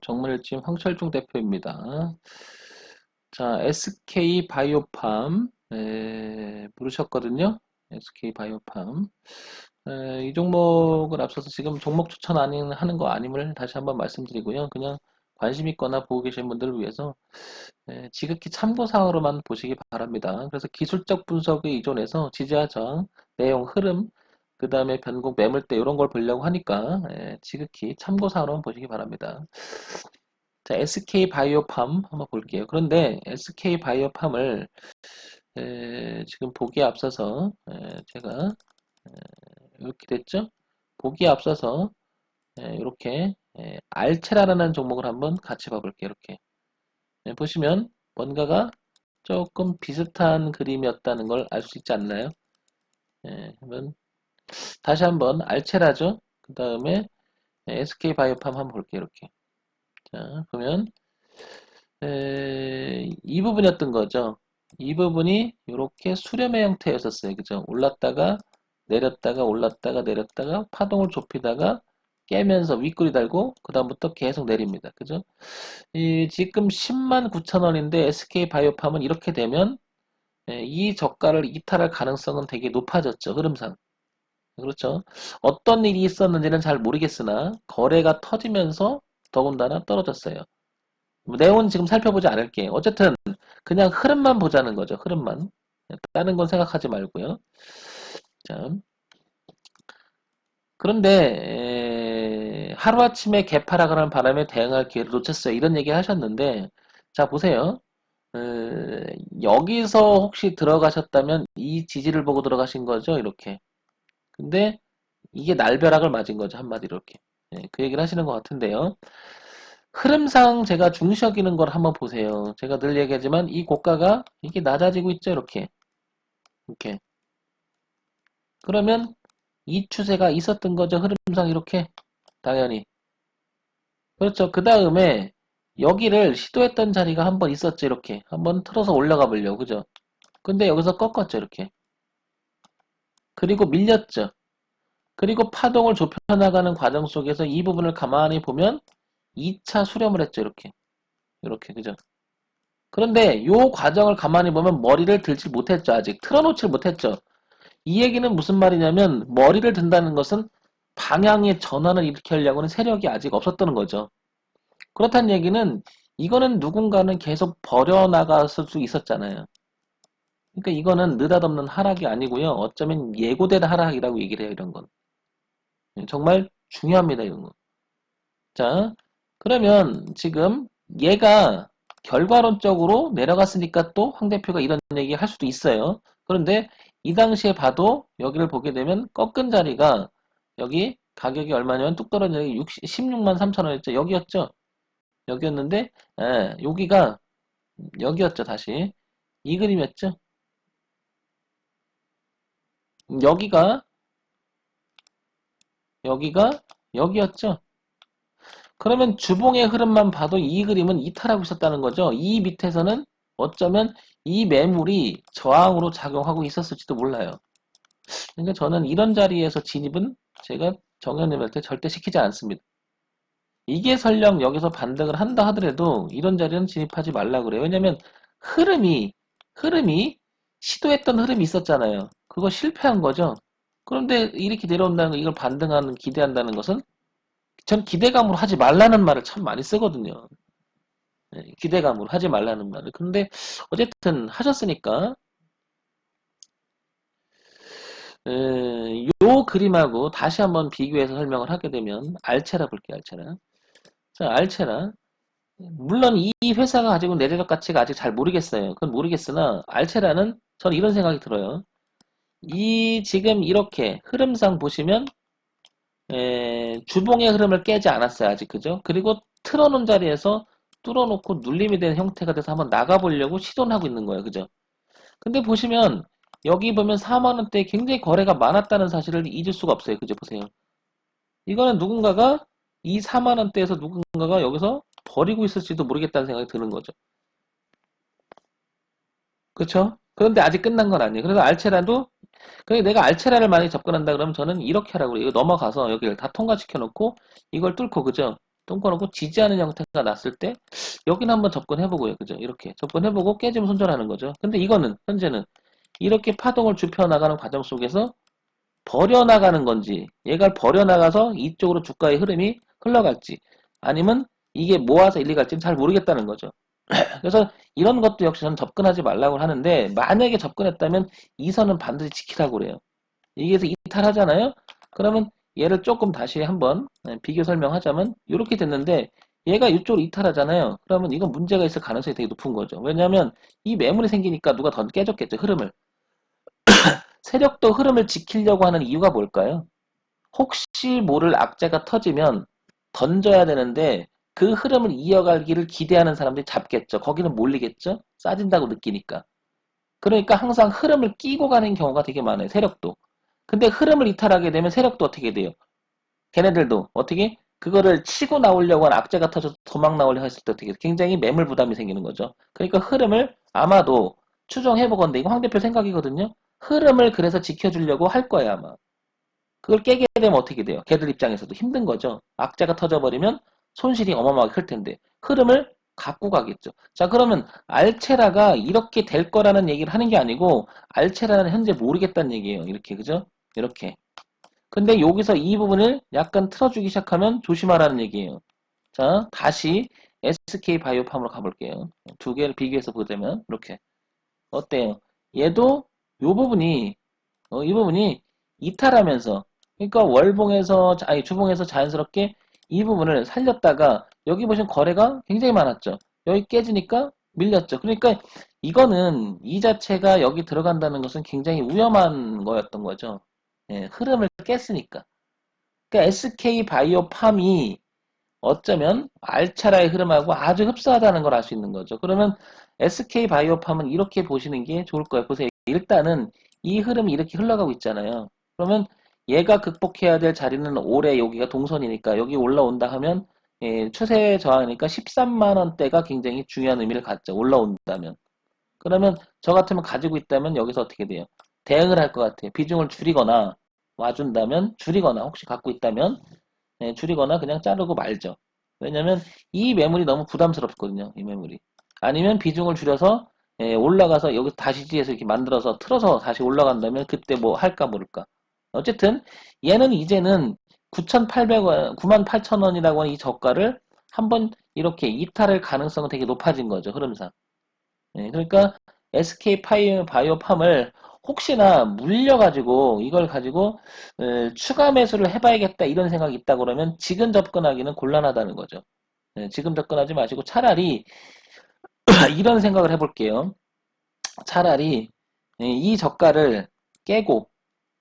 정문일진 황철중 대표입니다. 자, SK 바이오팜 부르셨거든요. SK 바이오팜. 이 종목을 앞서서 지금 종목 추천 하는 거 아님을 다시 한번 말씀드리고요. 그냥 관심 있거나 보고 계신 분들을 위해서 지극히 참고사항으로만 보시기 바랍니다. 그래서 기술적 분석에 의존해서 지지와 저항, 내용, 흐름, 그 다음에 변곡, 매물대 이런 걸 보려고 하니까 지극히 참고사항으로만 보시기 바랍니다. 자, SK 바이오팜 한번 볼게요. 그런데 SK 바이오팜을 지금 보기에 앞서서 제가 이렇게 됐죠? 보기에 앞서서 이렇게 알체라라는 종목을 한번 같이 봐볼게요. 이렇게 보시면 뭔가가 조금 비슷한 그림이었다는 걸 알 수 있지 않나요? 한번 다시 한번 알체라죠. 그 다음에 SK 바이오팜 한번 볼게요. 이렇게. 자, 그러면 이 부분이었던 거죠. 이 부분이 이렇게 수렴의 형태였었어요. 그죠? 올랐다가 내렸다가 올랐다가 내렸다가 파동을 좁히다가 깨면서 윗꼬리 달고 그 다음부터 계속 내립니다. 그죠? 지금 10만 9천 원인데 SK 바이오팜은 이렇게 되면 이 저가를 이탈할 가능성은 되게 높아졌죠. 흐름상. 그렇죠. 어떤 일이 있었는지는 잘 모르겠으나 거래가 터지면서 더군다나 떨어졌어요. 내용은 지금 살펴보지 않을게요. 어쨌든 그냥 흐름만 보자는 거죠. 흐름만. 다른 건 생각하지 말고요. 자, 그런데 하루아침에 개파락을 바람에 대응할 기회를 놓쳤어요. 이런 얘기 하셨는데 자 보세요. 여기서 혹시 들어가셨다면 이 지지를 보고 들어가신 거죠. 이렇게. 근데 이게 날벼락을 맞은 거죠. 한마디로 이렇게. 그 얘기를 하시는 것 같은데요. 흐름상 제가 중시 여기는 걸 한번 보세요. 제가 늘 얘기하지만 이 고가가 이게 낮아지고 있죠. 이렇게. 이렇게. 그러면 이 추세가 있었던 거죠. 흐름상 이렇게. 당연히. 그렇죠. 그 다음에 여기를 시도했던 자리가 한번 있었죠. 이렇게. 한번 틀어서 올라가 보려고. 그죠? 근데 여기서 꺾었죠. 이렇게. 그리고 밀렸죠. 그리고 파동을 좁혀나가는 과정 속에서 이 부분을 가만히 보면 2차 수렴을 했죠. 이렇게. 이렇게. 그죠? 그런데 이 과정을 가만히 보면 머리를 들지 못했죠. 아직. 틀어놓질 못했죠. 이 얘기는 무슨 말이냐면 머리를 든다는 것은 방향의 전환을 일으키려고는 세력이 아직 없었다는 거죠. 그렇다는 얘기는 이거는 누군가는 계속 버려나갔을 수 있었잖아요. 그러니까 이거는 느닷없는 하락이 아니고요. 어쩌면 예고된 하락이라고 얘기를 해요. 이런 건. 정말 중요합니다. 이런 거. 자, 그러면 지금 얘가 결과론적으로 내려갔으니까 또 황 대표가 이런 얘기 할 수도 있어요. 그런데 이 당시에 봐도 여기를 보게 되면 꺾은 자리가 여기 가격이 얼마냐면 뚝 떨어진 자리 16만 3천 원이었죠. 여기였죠. 여기였는데 여기가 여기였죠. 다시 이 그림이었죠. 여기가 여기가 여기였죠. 그러면 주봉의 흐름만 봐도 이 그림은 이탈하고 있었다는 거죠. 이 밑에서는 어쩌면 이 매물이 저항으로 작용하고 있었을지도 몰라요. 그러니까 저는 이런 자리에서 진입은 제가 정현님한테 절대 시키지 않습니다. 이게 설령 여기서 반등을 한다 하더라도 이런 자리는 진입하지 말라 그래요. 왜냐면 흐름이 시도했던 흐름이 있었잖아요. 그거 실패한 거죠. 그런데 이렇게 내려온다는 거, 이걸 반등하는 기대한다는 것은 전 기대감으로 하지 말라는 말을 참 많이 쓰거든요. 기대감으로 하지 말라는 말을. 근데 어쨌든 하셨으니까 요 그림하고 다시 한번 비교해서 설명을 하게 되면 알체라 볼게요. 알체라. 자, 알체라. 물론 이 회사가 가지고 내재적 가치가 아직 잘 모르겠어요. 그건 모르겠으나 알체라는 저는 이런 생각이 들어요. 이 지금 이렇게 흐름상 보시면 주봉의 흐름을 깨지 않았어요. 아직 그죠? 그리고 틀어놓은 자리에서 뚫어놓고 눌림이 되는 형태가 돼서 한번 나가보려고 시도는 하고 있는 거예요. 그죠? 근데 보시면 여기 보면 4만원대에 굉장히 거래가 많았다는 사실을 잊을 수가 없어요. 그죠? 보세요. 이거는 누군가가 이 4만원대에서 누군가가 여기서 버리고 있을지도 모르겠다는 생각이 드는 거죠. 그렇죠? 그런데 아직 끝난 건 아니에요. 그래서 알체라도 내가 알체라를 만약에 접근한다 그러면 저는 이렇게 하라고 그래요. 이거 넘어가서 여기를 다 통과시켜 놓고 이걸 뚫고 그죠? 똥꼬놓고 지지하는 형태가 났을 때 여기는 한번 접근해보고요. 그죠? 이렇게 접근해보고 깨지면 손절하는 거죠. 근데 이거는 현재는 이렇게 파동을 좁혀나가는 과정 속에서 버려나가는 건지 얘가 버려나가서 이쪽으로 주가의 흐름이 흘러갈지 아니면 이게 모아서 일리 갈지는 잘 모르겠다는 거죠. 그래서 이런 것도 역시 저는 접근하지 말라고 하는데 만약에 접근했다면 이 선은 반드시 지키라고 그래요. 여기에서 이탈하잖아요. 그러면 얘를 조금 다시 한번 비교 설명하자면 이렇게 됐는데 얘가 이쪽으로 이탈하잖아요. 그러면 이건 문제가 있을 가능성이 되게 높은 거죠. 왜냐하면 이 매물이 생기니까 누가 더 깨졌겠죠. 흐름을. 세력도 흐름을 지키려고 하는 이유가 뭘까요? 혹시 모를 악재가 터지면 던져야 되는데 그 흐름을 이어가기를 기대하는 사람들이 잡겠죠. 거기는 몰리겠죠. 싸진다고 느끼니까. 그러니까 항상 흐름을 끼고 가는 경우가 되게 많아요. 세력도. 근데 흐름을 이탈하게 되면 세력도 어떻게 돼요? 걔네들도 어떻게? 그거를 치고 나오려고 하는 악재가 터져서 도망 나오려고 했을 때 어떻게 돼요? 굉장히 매물 부담이 생기는 거죠. 그러니까 흐름을 아마도 추정해보건데 이거 황 대표 생각이거든요. 흐름을 그래서 지켜주려고 할 거예요 아마. 그걸 깨게 되면 어떻게 돼요? 걔들 입장에서도 힘든 거죠. 악재가 터져버리면 손실이 어마어마하게 클 텐데 흐름을 갖고 가겠죠. 자 그러면 알체라가 이렇게 될 거라는 얘기를 하는 게 아니고 알체라는 현재 모르겠다는 얘기예요. 이렇게 그죠? 이렇게. 근데 여기서 이 부분을 약간 틀어주기 시작하면 조심하라는 얘기예요. 자 다시 SK 바이오팜으로 가볼게요. 두 개를 비교해서 보자면 이렇게 어때요? 얘도 요 부분이 이 부분이 이탈하면서 그러니까 월봉에서 아니 주봉에서 자연스럽게 이 부분을 살렸다가 여기 보시면 거래가 굉장히 많았죠. 여기 깨지니까 밀렸죠. 그러니까 이거는 이 자체가 여기 들어간다는 것은 굉장히 위험한 거였던 거죠. 예, 흐름을 깼으니까. 그러니까 SK 바이오팜이 어쩌면 알차라의 흐름하고 아주 흡사하다는 걸 알 수 있는 거죠. 그러면 SK 바이오팜은 이렇게 보시는 게 좋을 거예요. 보세요. 일단은 이 흐름이 이렇게 흘러가고 있잖아요. 그러면 얘가 극복해야 될 자리는 올해 여기가 동선이니까 여기 올라온다 하면 추세 저하니까 13만 원대가 굉장히 중요한 의미를 갖죠. 올라온다면. 그러면 저 같으면 가지고 있다면 여기서 어떻게 돼요? 대응을 할 것 같아요. 비중을 줄이거나 와준다면 줄이거나 혹시 갖고 있다면 줄이거나 그냥 자르고 말죠. 왜냐면 이 매물이 너무 부담스럽거든요. 이 매물이. 아니면 비중을 줄여서 올라가서 여기 다시 지에서 이렇게 만들어서 틀어서 다시 올라간다면 그때 뭐 할까 모를까. 어쨌든 얘는 이제는 9,800원, 98,000원이라고 하는 이 저가를 한번 이렇게 이탈할 가능성은 되게 높아진 거죠. 흐름상. 그러니까 SK 바이오팜을 혹시나 물려가지고 이걸 가지고 추가 매수를 해봐야겠다 이런 생각이 있다 그러면 지금 접근하기는 곤란하다는 거죠. 지금 접근하지 마시고 차라리 이런 생각을 해볼게요. 차라리 이 저가를 깨고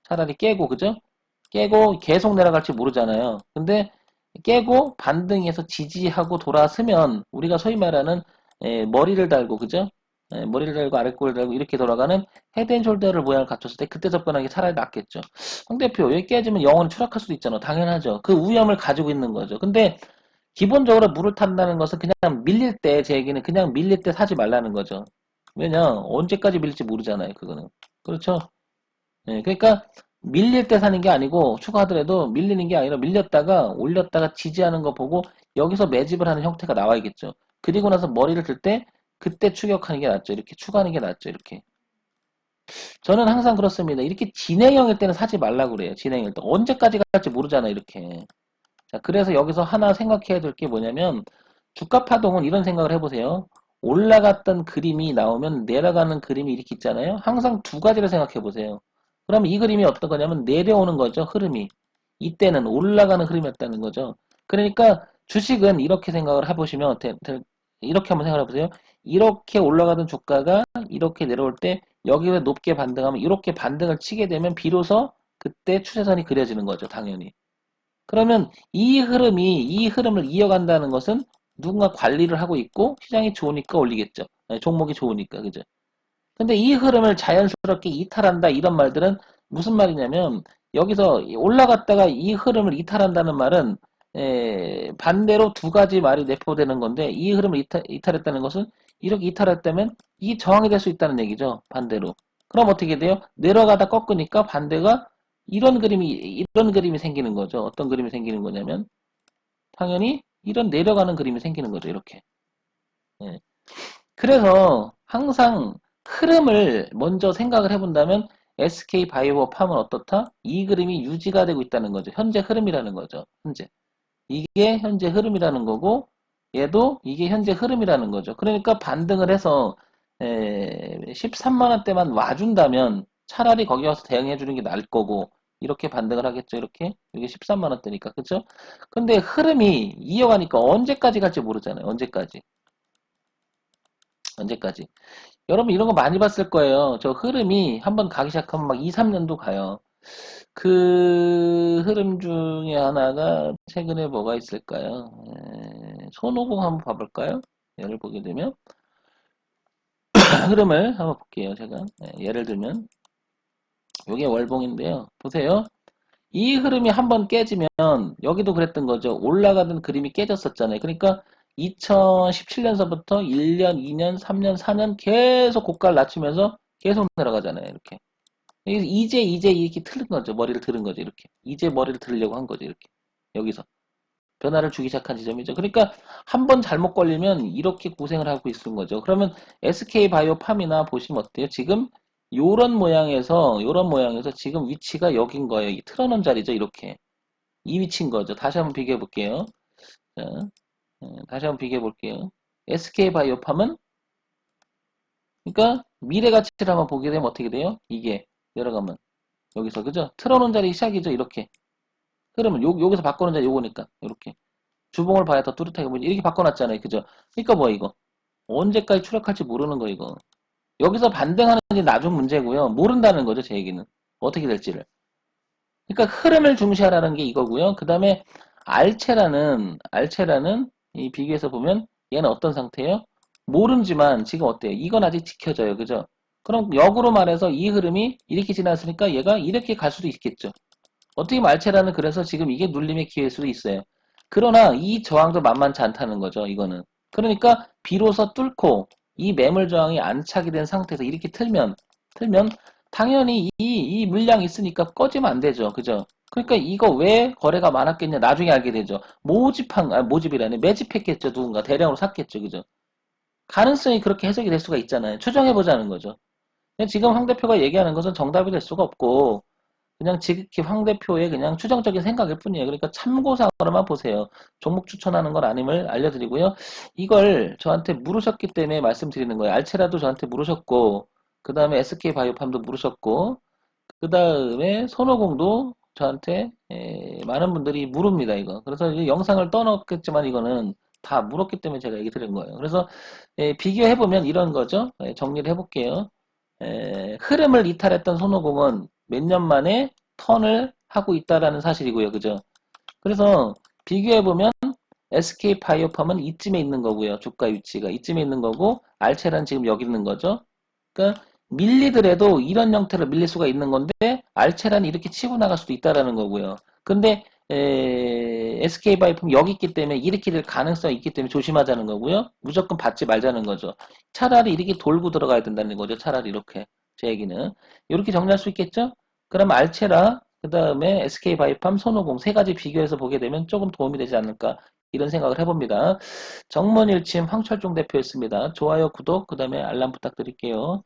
차라리 깨고 그죠? 깨고 계속 내려갈지 모르잖아요. 근데 깨고 반등해서 지지하고 돌아서면 우리가 소위 말하는 머리를 달고 그죠? 머리를 달고 아랫골을 달고 이렇게 돌아가는 헤드앤숄더를 모양을 갖췄을 때 그때 접근하는 게 차라리 낫겠죠. 황 대표 여기 깨지면 영원히 추락할 수도 있잖아. 당연하죠. 그 위험을 가지고 있는 거죠. 근데 기본적으로 물을 탄다는 것은 그냥 밀릴 때 제 얘기는 그냥 밀릴 때 사지 말라는 거죠. 왜냐 언제까지 밀릴지 모르잖아요. 그거는. 그렇죠. 그러니까 밀릴 때 사는 게 아니고 추가하더라도 밀리는 게 아니라 밀렸다가 올렸다가 지지하는 거 보고 여기서 매집을 하는 형태가 나와야겠죠. 그리고 나서 머리를 들 때 그때 추격하는 게 낫죠. 이렇게 추가하는 게 낫죠. 이렇게. 저는 항상 그렇습니다. 이렇게 진행형일 때는 사지 말라고 그래요. 진행일 때. 언제까지 갈지 모르잖아. 이렇게. 자, 그래서 여기서 하나 생각해야 될 게 뭐냐면 주가 파동은 이런 생각을 해보세요. 올라갔던 그림이 나오면 내려가는 그림이 이렇게 있잖아요. 항상 두 가지를 생각해 보세요. 그럼 이 그림이 어떤 거냐면 내려오는 거죠. 흐름이. 이때는 올라가는 흐름이었다는 거죠. 그러니까 주식은 이렇게 생각을 해보시면 이렇게 한번 생각해 보세요. 이렇게 올라가던 주가가 이렇게 내려올 때 여기에 높게 반등하면 이렇게 반등을 치게 되면 비로소 그때 추세선이 그려지는 거죠. 당연히. 그러면 이 흐름을 이어간다는 것은 누군가 관리를 하고 있고 시장이 좋으니까 올리겠죠. 종목이 좋으니까, 그죠? 근데 이 흐름을 자연스럽게 이탈한다 이런 말들은 무슨 말이냐면 여기서 올라갔다가 이 흐름을 이탈한다는 말은 반대로 두 가지 말이 내포되는 건데 이 흐름을 이탈했다는 것은 이렇게 이탈했다면 이 저항이 될 수 있다는 얘기죠. 반대로. 그럼 어떻게 돼요? 내려가다 꺾으니까 반대가 이런 그림이 생기는 거죠. 어떤 그림이 생기는 거냐면 당연히 이런 내려가는 그림이 생기는 거죠. 이렇게. 예. 그래서 항상 흐름을 먼저 생각을 해본다면 SK 바이오팜은 어떻다? 이 그림이 유지가 되고 있다는 거죠. 현재 흐름이라는 거죠. 현재. 이게 현재 흐름이라는 거고 얘도 이게 현재 흐름이라는 거죠. 그러니까 반등을 해서 13만 원대만 와준다면 차라리 거기 와서 대응해 주는 게 나을 거고 이렇게 반등을 하겠죠. 이렇게 이게 13만 원대니까 그죠? 근데 흐름이 이어가니까 언제까지 갈지 모르잖아요. 언제까지. 여러분 이런 거 많이 봤을 거예요. 저 흐름이 한번 가기 시작하면 막 2, 3년도 가요. 그 흐름 중에 하나가 최근에 뭐가 있을까요? 손오공 한번 봐볼까요? 예를 보게 되면 흐름을 한번 볼게요. 제가 예를 들면 이게 월봉인데요. 보세요. 이 흐름이 한번 깨지면 여기도 그랬던 거죠. 올라가던 그림이 깨졌었잖아요. 그러니까 2017년서부터 1년, 2년, 3년, 4년 계속 고가를 낮추면서 계속 내려가잖아요. 이렇게. 이제 이렇게 틀은 거죠. 머리를 들은 거죠. 이렇게. 이제 머리를 들으려고 한 거죠. 이렇게. 여기서. 변화를 주기 시작한 지점이죠. 그러니까 한 번 잘못 걸리면 이렇게 고생을 하고 있는 거죠. 그러면 SK바이오팜이나 보시면 어때요? 지금 요런 모양에서 지금 위치가 여긴 거예요. 이 틀어놓은 자리죠. 이렇게. 이 위치인 거죠. 다시 한번 비교해 볼게요. 자, 다시 한번 비교해 볼게요. SK바이오팜은 그러니까 미래 가치를 한번 보게 되면 어떻게 돼요? 이게 내려가면 여기서 그죠? 틀어놓은 자리 시작이죠. 이렇게. 흐름은 여기서 바꾸는 자리 요거니까 이렇게. 주봉을 봐야 더 뚜렷하게 보이지. 이렇게 바꿔놨잖아요. 그죠? 그러니까 뭐 이거. 언제까지 추락할지 모르는 거 이거. 여기서 반등하는지 나중 문제고요. 모른다는 거죠. 제 얘기는. 어떻게 될지를. 그러니까 흐름을 중시하라는 게 이거고요. 그 다음에 알체라는 이 비교해서 보면 얘는 어떤 상태예요? 모르지만 지금 어때요? 이건 아직 지켜져요. 그죠? 그럼 역으로 말해서 이 흐름이 이렇게 지났으니까 얘가 이렇게 갈 수도 있겠죠. 어떻게 보면 알체라는 그래서 지금 이게 눌림의 기회일 수도 있어요. 그러나 이 저항도 만만치 않다는 거죠. 이거는. 그러니까 비로소 뚫고 이 매물 저항이 안착이 된 상태에서 이렇게 틀면 당연히 이 물량이 있으니까 꺼지면 안 되죠. 그죠? 그러니까 이거 왜 거래가 많았겠냐 나중에 알게 되죠. 모집이라니 매집했겠죠. 누군가 대량으로 샀겠죠. 그죠? 가능성이 그렇게 해석이 될 수가 있잖아요. 추정해보자는 거죠. 지금 황 대표가 얘기하는 것은 정답이 될 수가 없고 그냥 지극히 황 대표의 그냥 추정적인 생각일 뿐이에요. 그러니까 참고사항으로만 보세요. 종목 추천하는 건 아님을 알려드리고요. 이걸 저한테 물으셨기 때문에 말씀드리는 거예요. 알체라도 저한테 물으셨고, 그 다음에 SK바이오팜도 물으셨고, 그 다음에 손오공도 저한테 많은 분들이 물읍니다. 이거. 그래서 이 영상을 떠넣겠지만 이거는 다 물었기 때문에 제가 얘기 드린 거예요. 그래서 비교해보면 이런 거죠. 정리를 해볼게요. 흐름을 이탈했던 손오공은 몇 년 만에 턴을 하고 있다라는 사실이고요. 그죠? 그래서 비교해보면 SK바이오팜은 이쯤에 있는 거고요. 주가 위치가 이쯤에 있는 거고 알체란 지금 여기 있는 거죠. 그러니까 밀리더라도 이런 형태로 밀릴 수가 있는 건데 알체란 이렇게 치고 나갈 수도 있다라는 거고요. 근데 SK바이오팜 여기 있기 때문에 이렇게 될 가능성이 있기 때문에 조심하자는 거고요. 무조건 받지 말자는 거죠. 차라리 이렇게 돌고 들어가야 된다는 거죠. 차라리 이렇게. 제 얘기는. 이렇게 정리할 수 있겠죠? 그럼 알체라, 그 다음에 SK바이오팜, 손오공 세 가지 비교해서 보게 되면 조금 도움이 되지 않을까 이런 생각을 해봅니다. 정문일침 황철중 대표였습니다. 좋아요, 구독, 그 다음에 알람 부탁드릴게요.